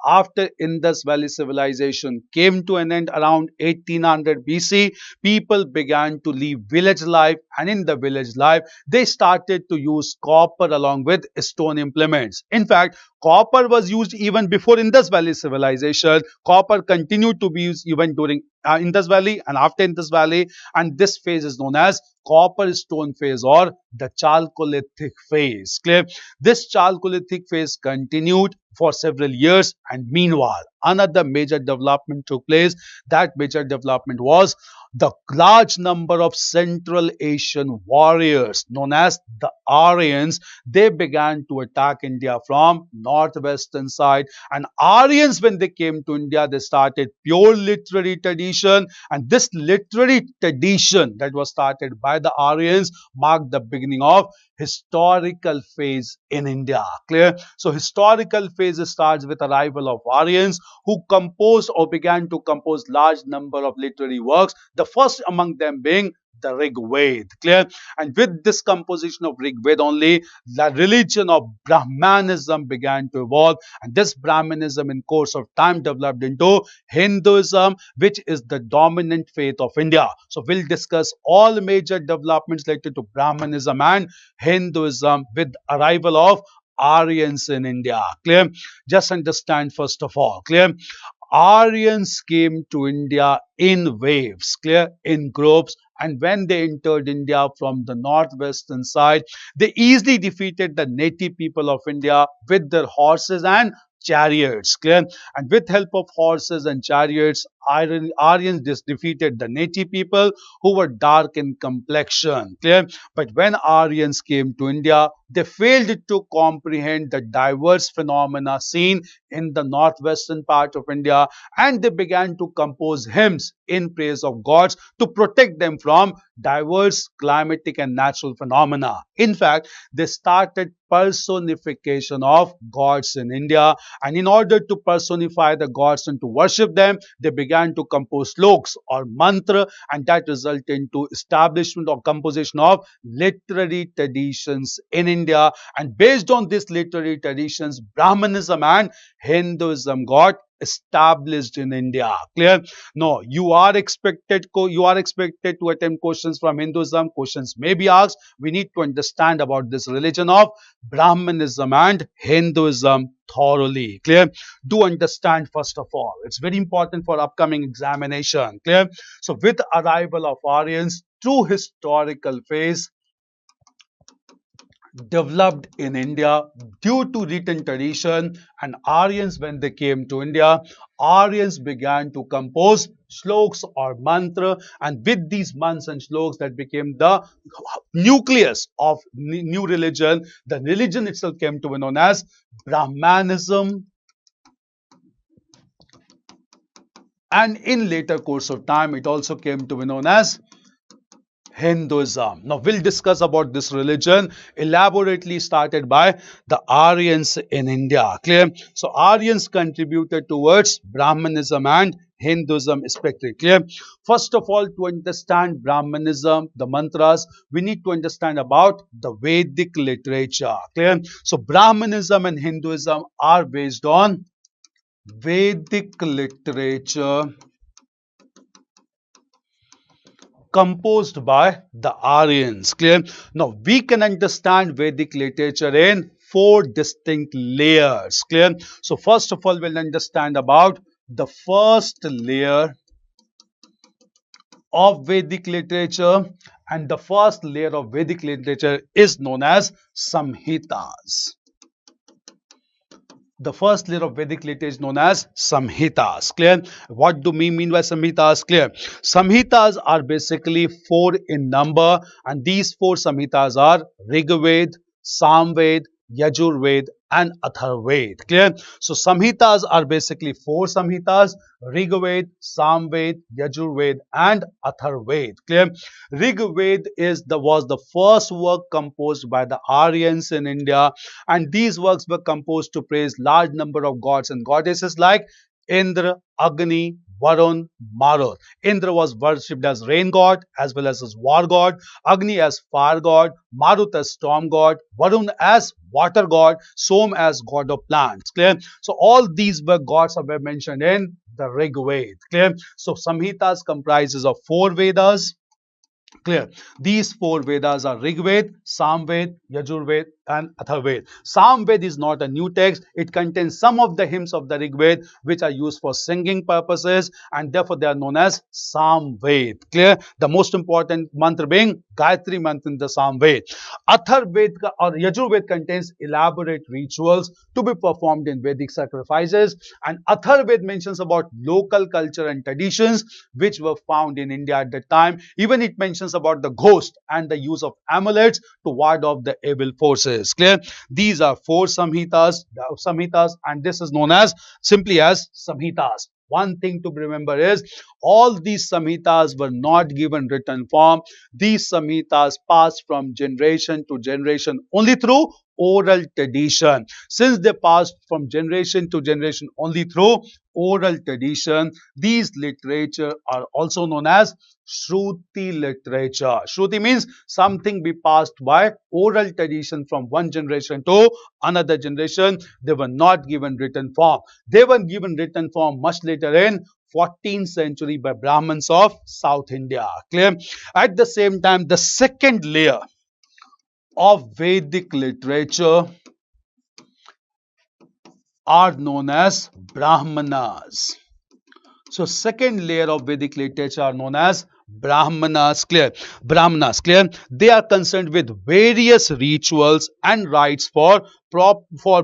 After Indus Valley civilization came to an end around 1800 BC, people began to live village life, and in the village life, they started to use copper along with stone implements. In fact, copper was used even before Indus Valley civilization. Copper continued to be used even during Indus Valley and after Indus Valley, and this phase is known as copper stone phase or the Chalcolithic phase. Clear? This Chalcolithic phase continued for several years, and meanwhile, another major development took place. That major development was the large number of Central Asian warriors known as the Aryans. They began to attack India from northwestern side, and Aryans, when they came to India, they started pure literary tradition, and this literary tradition that was started by the Aryans marked the beginning of historical phase in India. Clear? So historical phase starts with arrival of Aryans who composed or began to compose large number of literary works, the first among them being the Rig Veda. Clear? And with this composition of Rig Veda only, the religion of Brahmanism began to evolve, and this Brahmanism in course of time developed into Hinduism, which is the dominant faith of India. So we'll discuss all major developments related to Brahmanism and Hinduism with arrival of Aryans in India. Clear? Just understand first of all. Clear? Aryans came to India in waves, clear, in groups, and when they entered India from the northwestern side, they easily defeated the native people of India with their horses and chariots, clear, and with help of horses and chariots, Aryans defeated the native people who were dark in complexion, clear. But when Aryans came to India, they failed to comprehend the diverse phenomena seen in the northwestern part of India, and they began to compose hymns in praise of gods to protect them from diverse climatic and natural phenomena. In fact, they started personification of gods in India, and in order to personify the gods and to worship them, they began to compose sloks or mantra, and that resulted into establishment or composition of literary traditions in India. And based on these literary traditions, Brahmanism and Hinduism got established in India. Clear? No, you are expected to attempt questions from Hinduism. Questions may be asked. We need to understand about this religion of Brahmanism and Hinduism thoroughly. Clear? Do understand first of all. It's very important for upcoming examination. Clear? So with arrival of Aryans through historical phase developed in India due to written tradition, and Aryans, when they came to India, Aryans began to compose sloks or mantra, and with these mantras and sloks that became the nucleus of new religion. The religion itself came to be known as Brahmanism, and in later course of time it also came to be known as Hinduism. Now we'll discuss about this religion elaborately started by the Aryans in India. Clear? So Aryans contributed towards Brahmanism and Hinduism respectively. Clear? First of all, to understand Brahmanism, the mantras, we need to understand about the Vedic literature. Clear? So Brahmanism and Hinduism are based on Vedic literature composed by the Aryans. Clear? Now we can understand Vedic literature in four distinct layers. Clear? So first of all, we'll understand about the first layer of Vedic literature, and the first layer of Vedic literature is known as Samhitas. The first layer of Vedic literature is known as Samhitas. Clear? What do we mean by Samhitas? Clear? Samhitas are basically four in number, and these four Samhitas are Rig Veda, Sam Veda, Yajur Veda, and Athar Veda. Clear? So Samhitas are basically four Samhitas: Rig Veda, Sam Veda, Yajur Veda, and Athar Veda. Clear? Rig Veda was the first work composed by the Aryans in India, and these works were composed to praise large number of gods and goddesses like Indra, Agni, Varun, Marut. Indra was worshipped as rain god as well as war god, Agni as fire god, Marut as storm god, Varun as water god, Som as god of plants. Clear? So all these were gods that were mentioned in the Rig Veda. Clear? So Samhitas comprises of 4 Vedas. Clear. These 4 Vedas are Rig Veda, Samved, Yajurved, and Atharved. Samved is not a new text. It contains some of the hymns of the Rig Veda which are used for singing purposes, and therefore they are known as Samved. Clear. The most important mantra being Gayatri mantra in the Samved. Atharved or Yajurved contains elaborate rituals to be performed in Vedic sacrifices, and Atharved mentions about local culture and traditions which were found in India at that time. Even it mentions about the ghost and the use of amulets to ward off the evil forces. Clear? These are 4 Samhitas, and this is known as simply as Samhitas. One thing to remember is all these Samhitas were not given written form. These Samhitas passed from generation to generation only through oral tradition. Since they passed from generation to generation only through oral tradition, these literature are also known as Shruti literature. Shruti means something be passed by oral tradition from one generation to another generation. They were not given written form. They were given written form much later in 14th century by Brahmins of South India. Clear? At the same time, the second layer of Vedic literature are known as Brahmanas. So second layer of Vedic literature are known as Brahmanas. Clear? Brahmanas. Clear? They are concerned with various rituals and rites for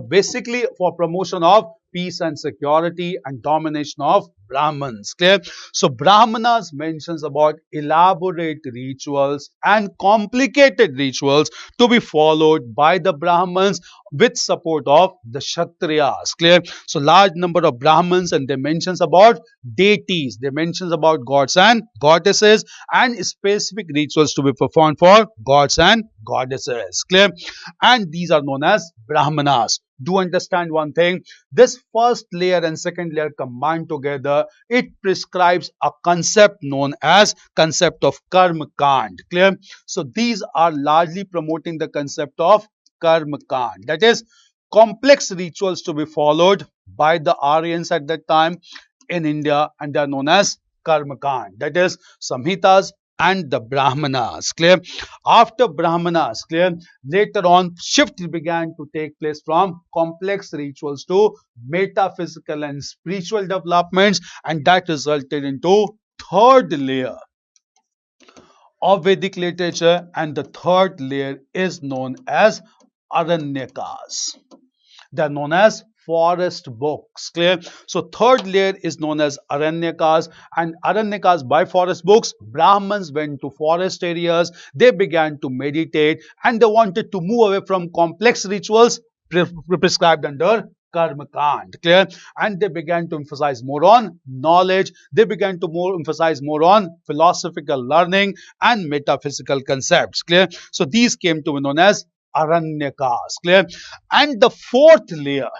basically for promotion of peace and security and domination of Brahmins. Clear? So Brahmanas mentions about elaborate rituals and complicated rituals to be followed by the Brahmins with support of the Kshatriyas. Clear? So large number of Brahmins, and they mentions about deities, they mentions about gods and goddesses, and specific rituals to be performed for gods and goddesses. Clear? And these are known as Brahmanas. Do understand one thing, this first layer and second layer combined together, it prescribes a concept known as concept of Karma Kand. Clear? So these are largely promoting the concept of Karma Kand, that is complex rituals to be followed by the Aryans at that time in India, and they are known as Karma Kand, that is Samhitas and the Brahmanas. Clear? After Brahmanas, clear, later on shift began to take place from complex rituals to metaphysical and spiritual developments, and that resulted into third layer of Vedic literature, and the third layer is known as Aranyakas. They are known as forest books. Clear? So third layer is known as Aranyakas, and Aranyakas by forest books, Brahmins went to forest areas, they began to meditate, and they wanted to move away from complex rituals prescribed under Karma Kand. Clear? And they began to emphasize more on knowledge, they began to emphasize more on philosophical learning and metaphysical concepts. Clear? So these came to be known as Aranyakas. Clear? And the fourth layer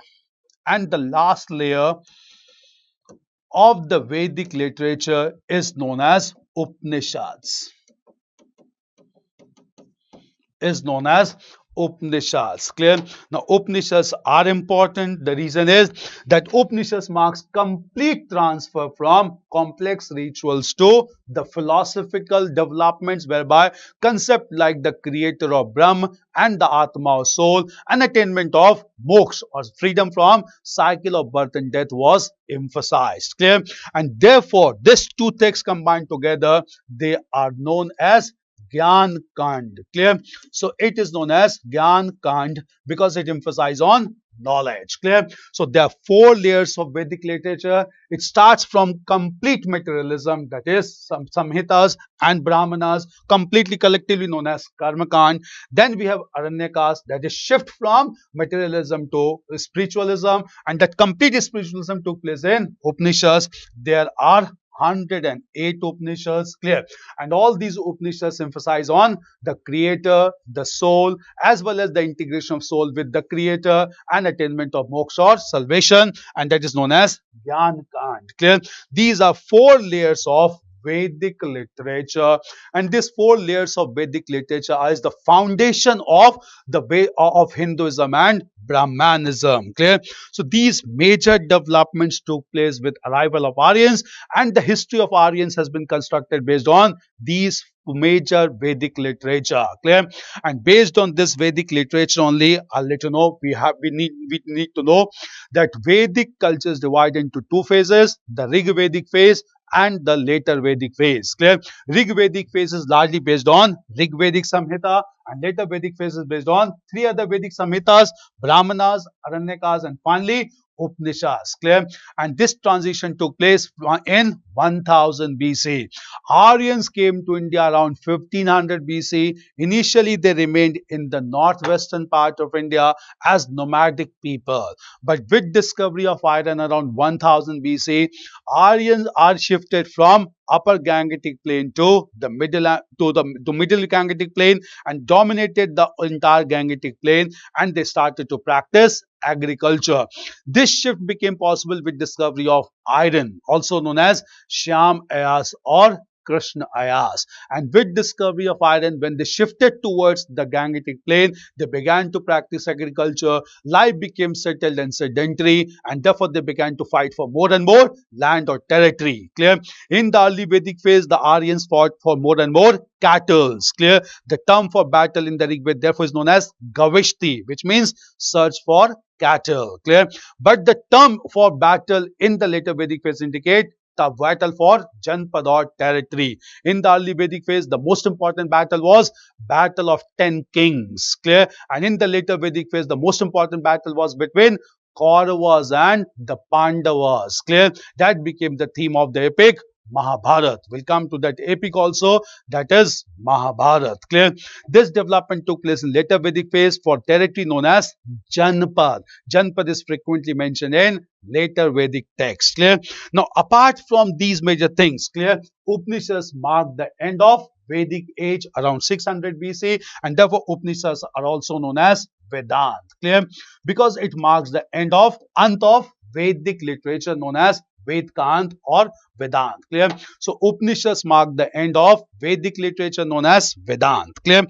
and the last layer of the Vedic literature is known as Upanishads. Clear? Now Upanishads are important. The reason is that Upanishads marks complete transfer from complex rituals to the philosophical developments, whereby concepts like the creator of Brahma and the Atma or soul and attainment of moksha or freedom from cycle of birth and death was emphasized. Clear? And therefore these two texts combined together, they are known as Gyan Kand. Clear? So it is known as Gyan Kand because it emphasizes on knowledge. Clear? So there are 4 layers of Vedic literature. It starts from complete materialism, that is some Samhitas and Brahmanas, completely collectively known as Karma Kand. Then we have Aranyakas, that is shift from materialism to spiritualism, and that complete spiritualism took place in Upanishads. There are 108 Upanishads, clear. And all these Upanishads emphasize on the creator, the soul, as well as the integration of soul with the creator and attainment of moksha or salvation, and that is known as Gyan Kand, clear. These are four layers of Vedic literature, and these four layers of Vedic literature is the foundation of the way of Hinduism and Brahmanism, clear. So these major developments took place with arrival of Aryans, and the history of Aryans has been constructed based on these major Vedic literature, clear. And based on this Vedic literature only, I'll let you know, we need to know that Vedic culture is divided into two phases: the Rig Vedic phase and the later Vedic phase, clear. Rig Vedic phase is largely based on Rig Vedic Samhita, and later Vedic phase is based on three other Vedic Samhitas: Brahmanas, Aranyakas, and finally Upanishads, clear. And this transition took place in 1000 BC. Aryans came to India around 1500 BC. Initially, they remained in the northwestern part of India as nomadic people. But with discovery of iron around 1000 BC, Aryans are shifted from upper Gangetic plain to the middle Gangetic plain and dominated the entire Gangetic plain, and they started to practice agriculture. This shift became possible with discovery of iron, also known as Shyam Ayas or Krishna Ayas. And with discovery of iron, when they shifted towards the Gangetic plain, they began to practice agriculture. Life became settled and sedentary, and therefore they began to fight for more and more land or territory, clear. In the early Vedic phase, the Aryans fought for more and more cattle, clear. The term for battle in the Rig Veda therefore is known as Gavishti, which means search for cattle, clear. But the term for battle in the later Vedic phase indicate the battle for Janpad or territory. In the early Vedic phase, the most important battle was Battle of 10 Kings, clear. And in the later Vedic phase, the most important battle was between Kauravas and the Pandavas, clear. That became the theme of the epic Mahabharata. We'll come to that epic also, that is Mahabharata, clear. This development took place in later Vedic phase for territory known as Janpad. Janpad is frequently mentioned in later Vedic texts, clear. Now, apart from these major things, clear, Upanishads mark the end of Vedic age around 600 BC, and therefore Upanishads are also known as Vedanta, clear, because it marks the end of Vedic literature known as Vedkant or Vedant, clear. So Upanishads mark the end of Vedic literature known as Vedant, clear.